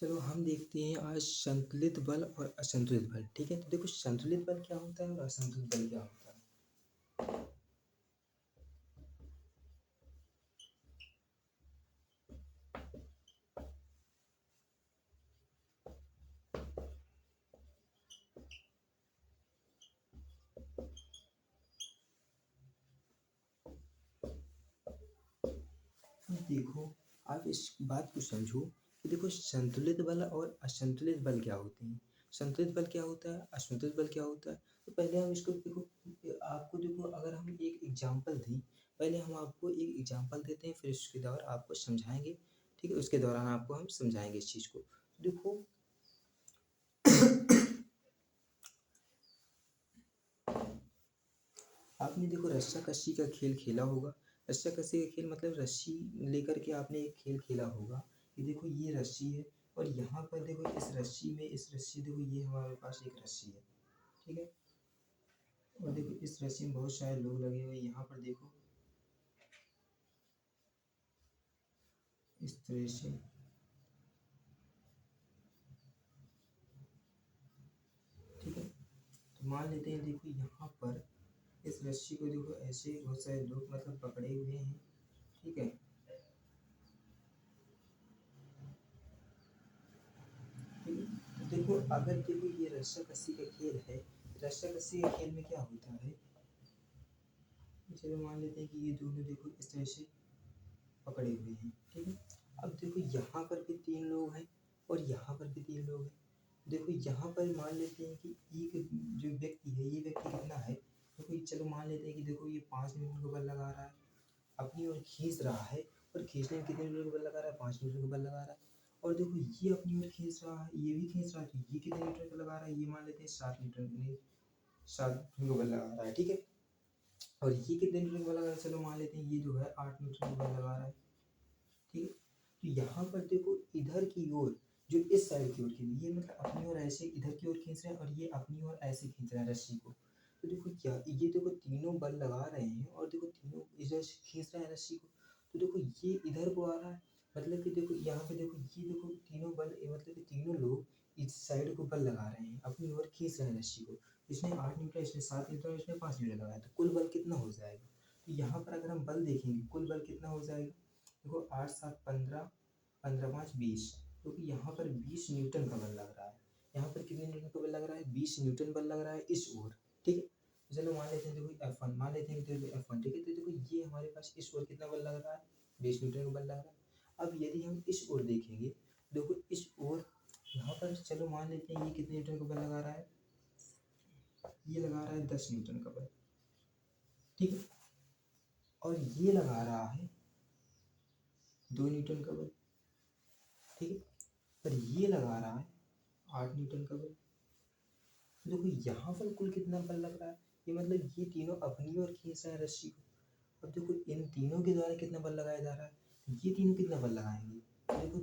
चलो हम देखते हैं आज संतुलित बल और असंतुलित बल। ठीक है, तो देखो संतुलित बल क्या होता है और असंतुलित बल क्या होता है। अब देखो, आप इस बात को समझो कि देखो संतुलित बल और असंतुलित बल क्या होते हैं। संतुलित बल क्या होता है, असंतुलित बल क्या होता है। तो पहले हम इसको देखो, आपको देखो अगर हम एक एग्जाम्पल दें, पहले हम आपको एक एग्जाम्पल देते हैं, फिर उसके दौरान आपको समझाएंगे। ठीक है, उसके दौरान आपको हम समझाएंगे इस चीज़ को। देखो आपने देखो रस्सा कस्सी का खेल खेला होगा। रस्सा कस्सी का खेल मतलब रस्सी लेकर के आपने एक खेल खेला होगा कि देखो ये रस्सी है और यहाँ पर देखो इस रस्सी देखो ये हमारे पास एक रस्सी है। ठीक है, और देखो इस रस्सी में बहुत सारे लोग लगे हुए हैं। यहाँ पर देखो इस तरह से, ठीक है, तो मान लेते हैं देखो यहाँ पर इस रस्सी को देखो ऐसे बहुत सारे लोग मतलब पकड़े हुए हैं। ठीक है, ठीक है, तो देखो अगर देखो ये रस्सा कस्सी का खेल है, रस्सा कस्सी के खेल में क्या होता है, चलो मान लेते हैं कि ये दोनों देखो इस तरह से पकड़े हुए हैं। ठीक है, अब देखो यहाँ पर भी तीन लोग हैं और यहाँ पर भी तीन लोग हैं। देखो यहाँ पर मान लेते हैं कि एक जो व्यक्ति है, ये व्यक्ति कितना है, देखो चलो मान लेते हैं कि देखो ये 5 न्यूटन का बल लगा रहा है, अपनी ओर खींच रहा है। और खींचने में कितने न्यूटन का बल लगा रहा है, 5 न्यूटन का बल लगा रहा है। और देखो ये अपनी ओर खींच रहा है, ये भी खींच रहा है, तो ये कितने न्यूटन का लगा रहा है, ये मान लेते हैं 7 न्यूटन, नहीं 7 न्यूटन का बल लगा रहा है। ठीक है, और ये कितने न्यूटन का लगा रहा है, चलो मान लेते हैं ये जो है 8 न्यूटन का बल लगा रहा है। ठीक है, तो यहाँ पर देखो इधर की ओर, जो इस साइड की ओर की ये मतलब अपनी ओर ऐसे इधर की ओर खींच रहे हैं और ये अपनी ओर ऐसे खींच रहे हैं रस्सी को। तो देखो क्या ये देखो तीनों बल लगा रहे हैं और देखो तीनों इधर से खींच रहे हैं रस्सी को। तो देखो ये इधर को आ रहा है, मतलब कि देखो यहाँ पे देखो ये देखो तीनों बल मतलब कि तीनों लोग इस साइड को बल लगा रहे हैं, अपनी ओर खींच रहे हैं रस्सी को। इसने 8 न्यूटन, इसने 7 न्यूटन, इसने 5 न्यूटन लगाया, तो कुल बल कितना हो जाएगा। तो यहाँ पर अगर हम बल देखेंगे कुल बल कितना हो जाएगा, देखो 8 7 15, 15 5 20, क्योंकि यहाँ पर 20 न्यूटन का बल लग रहा है। यहाँ पर कितने न्यूटन का बल लग रहा है, 20 न्यूटन बल लग रहा है इस ओर। ठीक है, तो चलो मान लेते हैं देखो F1, मान लेते हैं देखो F1। ठीक है, तो देखो ये हमारे पास इस ओर कितना बल लग रहा है, 20 न्यूटन का बल लग रहा है। अब यदि हम इस ओर देखेंगे, देखो इस ओर यहाँ पर चलो मान लेते हैं ये कितने न्यूटन का बल लगा रहा है, ये लगा रहा है 10 न्यूटन का बल। ठीक है, और ये लगा रहा है 2 न्यूटन का बल। ठीक है, पर ये लगा रहा है 8 न्यूटन का बल। तो देखो यहाँ पर कुल कितना बल लग रहा है, ये मतलब ये तीनों अपनी ओर खींच रहे हैं रस्सी को। अब देखो इन तीनों के द्वारा कितना बल लगाया जा रहा है, तो ये तीनों कितना बल लगाएंगे, तो देखो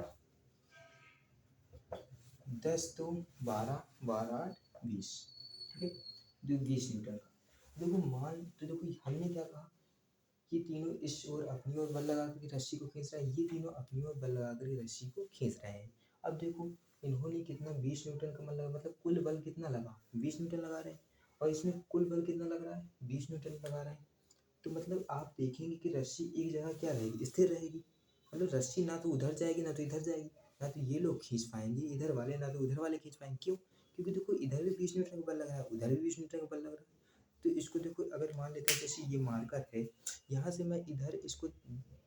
10 2 12 12 8 20। ठीक है, जो 20 न्यूटन का। देखो मान, तो देखो हमने क्या कहा, ये तीनों इस ओर अपनी ओर बल लगा कर रस्सी को खींच रहा है, ये तीनों अपनी ओर बल लगा कर रस्सी को खींच रहे हैं। अब देखो इन्होंने कितना 20 न्यूटन का बल लगा, मतलब कुल बल कितना लगा, 20 न्यूटन लगा रहे हैं। और इसमें कुल बल कितना लग रहा है, 20 न्यूटन लगा रहे हैं। तो मतलब आप देखेंगे कि रस्सी एक जगह क्या रहेगी, स्थिर रहेगी। मतलब रस्सी ना तो उधर जाएगी ना तो इधर जाएगी, ना तो ये लोग खींच पाएंगे इधर वाले, ना तो उधर वाले खींच पाएंगे। क्यों, क्योंकि देखो इधर भी 20 न्यूटन का बल लग रहा है, उधर भी 20 न्यूटन का बल लग रहा है। तो इसको देखो अगर मान लेते हैं जैसे ये मार्कर है, यहाँ से मैं इधर इसको,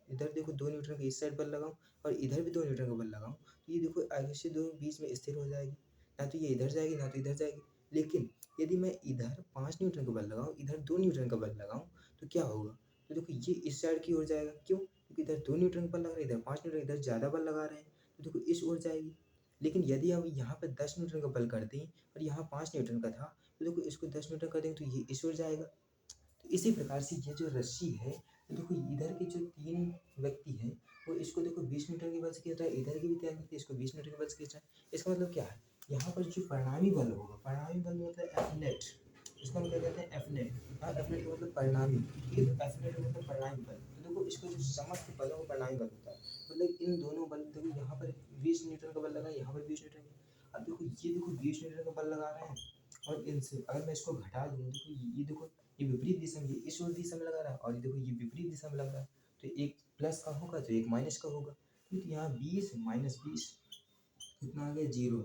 इधर देखो 2 न्यूटन का इस साइड बल लगाऊं और इधर भी 2 न्यूटन का बल लगाऊं, तो ये देखो आगे से दोनों बीच में स्थिर हो जाएगी, ना तो ये इधर जाएगी ना तो इधर जाएगी। लेकिन यदि मैं इधर 5 न्यूटन का बल लगाऊं, इधर 2 न्यूटन का बल लगाऊं, तो क्या होगा, तो देखो ये इस साइड की ओर जाएगा। क्यों, क्योंकि इधर 2 न्यूटन का बल लगा रहे हैं, इधर 5 न्यूटन, इधर ज़्यादा बल लगा रहे हैं, तो देखो इस ओर जाएगी। लेकिन यदि हम यहाँ पर 10 न्यूटन का बल कर दें और यहाँ 5 न्यूटन का था, तो देखो इसको 10 न्यूटन कर देंगे तो ये इस ओर जाएगा। तो इसी प्रकार से ये जो रस्सी है, तो देखो इधर के जो तीन व्यक्ति हैं वो इसको देखो 20 न्यूटन के बल से खींच रहा है, इधर के भी तीन व्यक्ति इसको 20 न्यूटन के बल से खींच रहा है। इसका मतलब क्या है, यहाँ पर जो परिणामी बल होगा, परिणामी बल मतलब एफ नेट, इसका मतलब कहते हैं एफ नेट। हाँ, एफ नेट का मतलब परिणामी, ठीक है, तो एफ नेट मतलब परिणामी बल। तो देखो इसका जो समस्त बलों का परिणामी बल होता है, मतलब इन दोनों बल, देखो यहाँ पर 20 न्यूटन का बल लगा, यहाँ पर 20 न्यूटन का। अब देखो ये देखो 20 न्यूटन का बल लगा रहे हैं, और इनसे अगर मैं इसको घटा दूँ, देखो ये विपरीत दिशा में, ये इस ओर दिशा में लगा रहा है, और ये देखो ये विपरीत दिशा में लग रहा है, तो एक प्लस का होगा तो एक माइनस का होगा। तो यहाँ 20 माइनस 20 कितना आ गया, 0।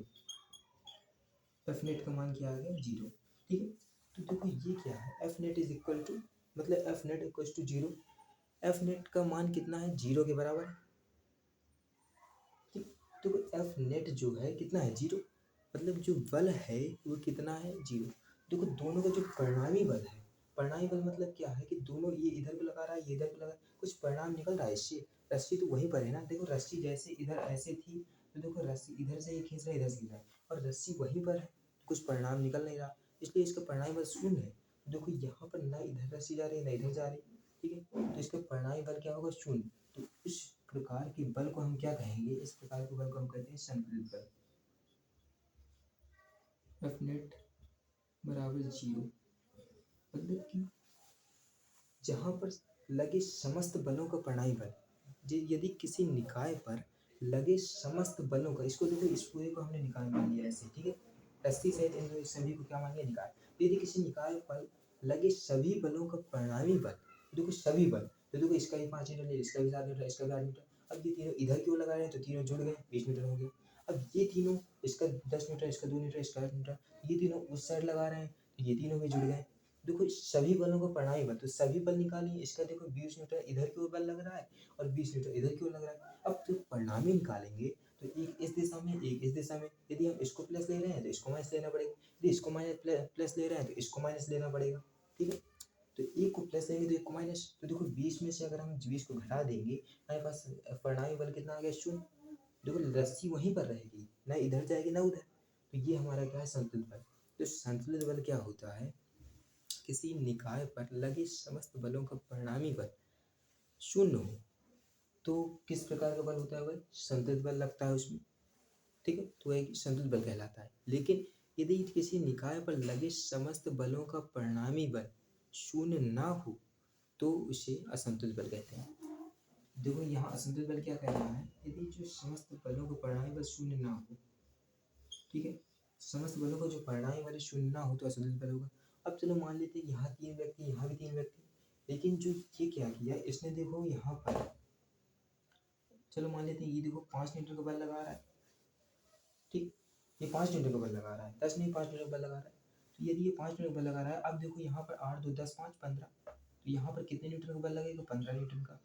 एफ नेट का मान क्या आ गया, 0। ठीक है, तो देखो ये क्या है, F net is equal to, मतलब F net equal to 0। F net का मान कितना है, 0 के बराबर है। ठीक, देखो एफ नेट जो है कितना है, 0, मतलब जो बल है वो कितना है, 0। देखो दोनों का जो परिणामी बल है, परिणामी बल मतलब क्या है कि दोनों, ये इधर को लगा रहा है, ये इधर को लगा, कुछ परिणाम निकल रहा है इससे। रस्सी तो वहीं पर है ना, देखो रस्सी जैसे इधर ऐसे थी, तो देखो रस्सी इधर से ही खींच रहा है, इधर से खींच रहा है, और रस्सी वहीं पर है, कुछ परिणाम निकल नहीं रहा, इसलिए इसका परिणामी बल शून्य है। देखो यहाँ पर ना इधर रस्सी जा रही है ना इधर जा रही है, ठीक है, तो इसका परिणामी बल क्या होगा, शून्य। तो इस प्रकार के बल को हम क्या कहेंगे, इस प्रकार के बल को हम कहते हैं संतुलित बल। एफ नेट बराबर 0, मतलब कि जहाँ पर लगे समस्त बलों का परिणामी बल, यदि किसी निकाय पर लगे समस्त बलों का, इसको देखो, इस पूरे को हमने निकाय मान लिया ऐसे, ठीक है, रस्सी सहित इन सभी को क्या मान लिया, निकाय। यदि किसी निकाय पर लगे सभी बलों का परिणामी बल, देखो सभी बल, तो देखो इसका भी 5 न्यूटन है, इसका भी 7 न्यूटन, इसका भी 8 न्यूटन। अब ये तीनों इधर क्यों लगा रहे हैं, तो तीनों जुड़ गए, 20 न्यूटन हो गया। अब ये तीनों, इसका 10 न्यूटन, इसका 2 न्यूटन, इसका 8 न्यूटन, ये तीनों उस साइड लगा रहे हैं, तो ये तीनों भी जुड़ गए। देखो सभी बलों को परिणामी बल, तो सभी बल निकालिए, इसका देखो 20 न्यूटन इधर की ओर बल लग रहा है, और 20 न्यूटन इधर की ओर लग रहा है। अब जो परिणामी निकालेंगे, तो एक इस दिशा में, एक इस दिशा में, यदि हम इसको प्लस ले रहे हैं तो इसको माइनस लेना पड़ेगा, यदि इसको माइनस प्लस ले रहे हैं तो इसको माइनस लेना पड़ेगा। ठीक है, तो एक को प्लस लेंगे तो एक को माइनस, तो देखो 20 में से अगर हम 20 को घटा देंगे, हमारे पास परिणामी बल कितना आ गया, शून्य। देखो रस्सी वहीं पर रहेगी, ना इधर जाएगी ना उधर, तो ये हमारा क्या है, संतुलित बल। तो संतुलित बल क्या होता है, किसी निकाय पर लगे समस्त बलों का परिणामी बल शून्य हो, तो किस प्रकार का बल होता है, बल संतुलित बल लगता है उसमें। ठीक है, तो एक संतुलित बल कहलाता है। लेकिन यदि किसी निकाय पर लगे समस्त बलों का परिणामी बल शून्य ना हो, तो उसे असंतुलित बल कहते हैं। देखो यहाँ असंतुलित बल क्या कह रहा है, यदि जो समस्त बलों का परिणामी बल शून्य ना हो, ठीक है, समस्त बलों का जो परिणामी बल शून्य ना हो तो असंतुलित बल होगा। अब चलो मान लेते हैं यहाँ 3 व्यक्ति, यहाँ भी 3 व्यक्ति, लेकिन जो ये क्या किया इसने, देखो यहाँ पर, चलो मान लेते हैं ये देखो 5 न्यूटन का बल लगा रहा है, ठीक, ये 5 न्यूटन का बल लगा रहा है, 10 नहीं 5 न्यूटन का बल लगा रहा है। तो यदि ये 5 न्यूटन का बल लगा रहा है, अब देखो यहाँ पर 8 2 10 5 15, तो यहाँ पर कितने न्यूटन का बल लगेगा, 15 न्यूटन का।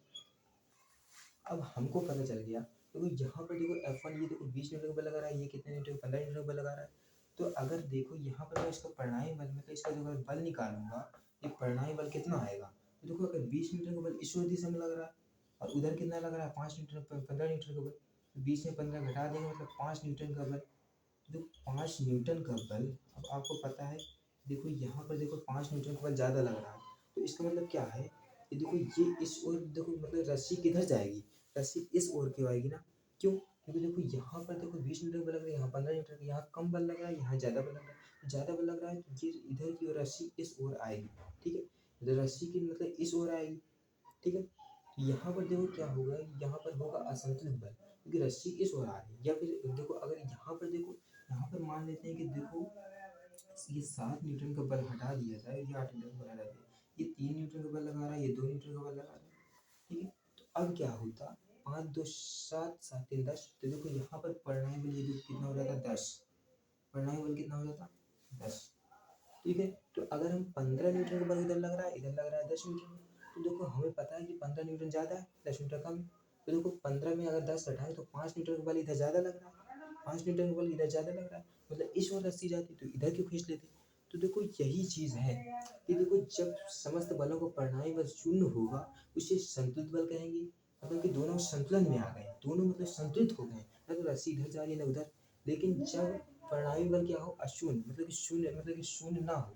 अब हमको पता चल गया, देखो यहाँ पर देखो F1, ये देखो 20 न्यूटन का बल लगा रहा है, ये कितने न्यूटन, 15 न्यूटन का बल लगा रहा है। तो अगर देखो यहाँ पर मैं इसका परिणामी बल, मतलब इसका जो अगर बल निकालूंगा, ये परिणामी बल कितना आएगा, तो देखो अगर 20 न्यूटन का बल इस ओर दिशा में लग रहा है, और उधर कितना लग रहा है, 5 न्यूटन, 15 न्यूटन का बल, तो 20 में 15 घटा देंगे, मतलब 5 न्यूटन का बल। देखो 5 न्यूटन का बल, अब आपको पता है, देखो यहाँ पर देखो 5 न्यूटन का बल ज़्यादा लग रहा है, तो इसका मतलब क्या है, ये देखो ये इस ओर, देखो मतलब रस्सी किधर जाएगी, रस्सी इस ओर क्यों आएगी ना, क्यों, क्योंकि देखो यहाँ पर देखो 20 न्यूटन का बल लग रहा है, यहाँ 15 न्यूटन का, यहाँ कम बल लग रहा है, यहाँ ज़्यादा बल लग रहा है, ज़्यादा बल लग रहा है तो ये इधर की ओर रस्सी इस ओर आएगी। ठीक है, तो रस्सी की मतलब इस ओर आएगी। ठीक है, तो यहाँ पर देखो क्या होगा, यहाँ पर होगा असंतुलित बल, क्योंकि रस्सी इस ओर आ रही है। या फिर देखो अगर यहाँ पर देखो, यहाँ पर मान लेते हैं कि देखो ये 7 न्यूटन का बल हटा दिया जाए, ये 8 न्यूटन का बल हटा दिया, ये 3 न्यूटन का बल लगा रहा है, ये 2 न्यूटन का बल लगा रहा है। ठीक है, तो अब क्या होता, 5 2 7 7 3 10, तो देखो यहाँ पर परिणामी बल ये जो कितना हो जाता, 10, परिणामी बल कितना हो जाता, 10। ठीक है, तो अगर हम 15 न्यूटन का बल इधर लग रहा है, इधर लग रहा है 10 न्यूटन, तो देखो हमें पता है कि 15 न्यूटन ज़्यादा है, 10 न्यूटन कम है। तो देखो 15 में अगर 10 घटाए तो 5 न्यूटन का बल इधर ज़्यादा लग रहा है, 5 न्यूटन का बल इधर ज़्यादा लग रहा है, मतलब इस ओर रस्सी जाती तो इधर क्यों खींच लेते। तो देखो यही चीज़ है कि देखो जब समस्त बलों का परिणामी बल शून्य होगा, उसे संतुलित बल कहेंगे, मतलब कि दोनों संतुलन में आ गए, दोनों मतलब संतुलित हो गए, ना तो रस्सी इधर जा रही है ना उधर। लेकिन जब परिणामी बल क्या हो, अशून्य, मतलब कि शून्य, मतलब कि शून्य ना हो।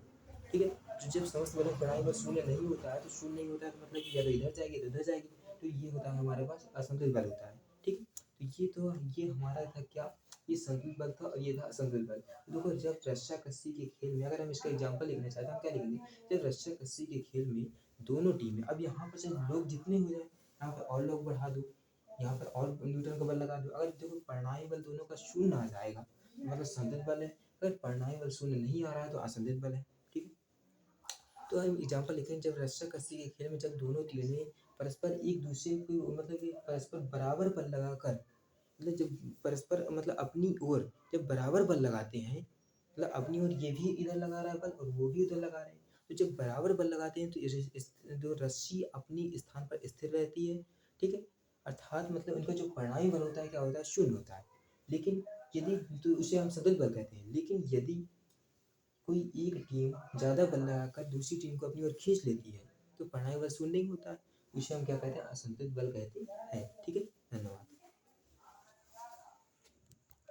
ठीक है, तो जब समस्त बलों का परिणामी बल शून्य नहीं होता है, तो शून्य नहीं होता है तो मतलब कि या तो इधर जाएगी तो उधर जाएगी, तो ये होता है हमारे पास असंतुलित बल होता है। ठीक है, तो ये हमारा था क्या, ये संतुलित बल था और ये था असंतुलित बल। देखो जब रस्सा कस्सी के खेल में, अगर हम इसका एग्जाम्पल लिखना चाहते हैं, हम क्या लिखेंगे, जब रस्सा कस्सी के खेल में दोनों टीमें, अब यहाँ पर चाहे लोग जितने हो जाए, यहाँ पे और लोग बढ़ा दो, यहाँ पर और न्यूटन का बल लगा दो। अगर देखो परिणामी बल दोनों का शून्य आ जाएगा मतलब संतुलित बल है, अगर परिणामी बल शून्य नहीं आ रहा है तो असंतुलित बल है। ठीक है, तो हम एग्जाम्पल लिखें, जब रस्सा कस्सी के खेल में जब दोनों तीरें परस्पर एक दूसरे को मतलब कि परस्पर बराबर बल लगाकर मतलब जब परस्पर मतलब अपनी ओर जब बराबर बल लगाते हैं, मतलब अपनी ओर ये भी इधर लगा रहा है बल और वो भी उधर लगा रहे हैं, तो जब बराबर बल लगाते हैं तो जो रस्सी अपनी स्थान पर स्थिर रहती है। ठीक है, अर्थात मतलब इनका जो परिणामी बल होता है क्या होता है, शून्य होता है। लेकिन यदि तो उसे हम संतुलित बल कहते हैं। लेकिन यदि कोई एक टीम ज़्यादा बल लगाकर दूसरी टीम को अपनी ओर खींच लेती है तो परिणामी बल शून्य नहीं होता है, इसे हम क्या कहते हैं, असंतुलित बल कहते हैं। ठीक है, धन्यवाद।